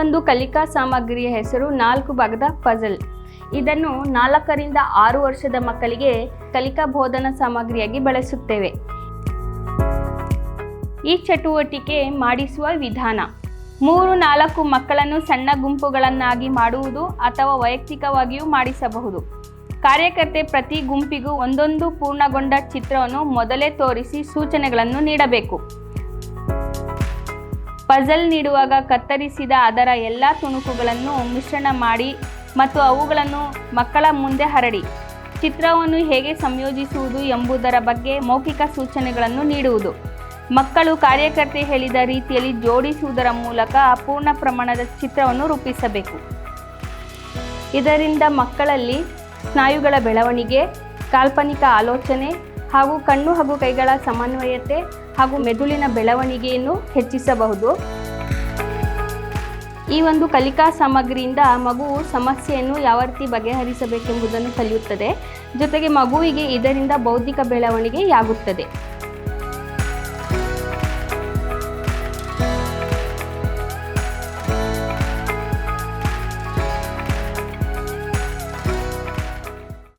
ಒಂದು ಕಲಿಕಾ ಸಾಮಗ್ರಿಯ ಹೆಸರು 4 ಭಾಗದ ಪಜಲ್. ಇದನ್ನು 4 ರಿಂದ 6 ವರ್ಷದ ಮಕ್ಕಳಿಗೆ ಕಲಿಕಾ ಬೋಧನಾ ಸಾಮಗ್ರಿಯಾಗಿ ಬಳಸುತ್ತೇವೆ. ಈ ಚಟುವಟಿಕೆ ಮಾಡಿಸುವ ವಿಧಾನ: 3-4 ಮಕ್ಕಳನ್ನು ಸಣ್ಣ ಗುಂಪುಗಳನ್ನಾಗಿ ಮಾಡುವುದು ಅಥವಾ ವೈಯಕ್ತಿಕವಾಗಿಯೂ ಮಾಡಿಸಬಹುದು. ಕಾರ್ಯಕರ್ತೆ ಪ್ರತಿ ಗುಂಪಿಗೂ ಒಂದೊಂದು ಪೂರ್ಣಗೊಂಡ ಚಿತ್ರವನ್ನು ಮೊದಲೇ ತೋರಿಸಿ ಸೂಚನೆಗಳನ್ನು ನೀಡಬೇಕು. ಪಜಲ್ ನೀಡುವಾಗ ಕತ್ತರಿಸಿದ ಅದರ ಎಲ್ಲ ತುಣುಕುಗಳನ್ನು ಮಿಶ್ರಣ ಮಾಡಿ ಮತ್ತು ಅವುಗಳನ್ನು ಮಕ್ಕಳ ಮುಂದೆ ಹರಡಿ ಚಿತ್ರವನ್ನು ಹೇಗೆ ಸಂಯೋಜಿಸುವುದು ಎಂಬುದರ ಬಗ್ಗೆ ಮೌಖಿಕ ಸೂಚನೆಗಳನ್ನು ನೀಡುವುದು. ಮಕ್ಕಳು ಕಾರ್ಯಕರ್ತೆ ಹೇಳಿದ ರೀತಿಯಲ್ಲಿ ಜೋಡಿಸುವುದರ ಮೂಲಕ ಪೂರ್ಣ ಪ್ರಮಾಣದ ಚಿತ್ರವನ್ನು ರೂಪಿಸಬೇಕು. ಇದರಿಂದ ಮಕ್ಕಳಲ್ಲಿ ಸ್ನಾಯುಗಳ ಬೆಳವಣಿಗೆ, ಕಾಲ್ಪನಿಕ ಆಲೋಚನೆ ಹಾಗೂ ಕಣ್ಣು ಹಾಗೂ ಕೈಗಳ ಸಮನ್ವಯತೆ ಹಾಗೂ ಮೆದುಳಿನ ಬೆಳವಣಿಗೆಯನ್ನು ಹೆಚ್ಚಿಸಬಹುದು. ಈ ಒಂದು ಕಲಿಕಾ ಸಾಮಗ್ರಿಯಿಂದ ಮಗುವು ಸಮಸ್ಯೆಯನ್ನು ಯಾವ ರೀತಿ ಬಗೆಹರಿಸಬೇಕೆಂಬುದನ್ನು ಕಲಿಯುತ್ತದೆ. ಜೊತೆಗೆ ಮಗುವಿಗೆ ಇದರಿಂದ ಬೌದ್ಧಿಕ ಬೆಳವಣಿಗೆಯಾಗುತ್ತದೆ.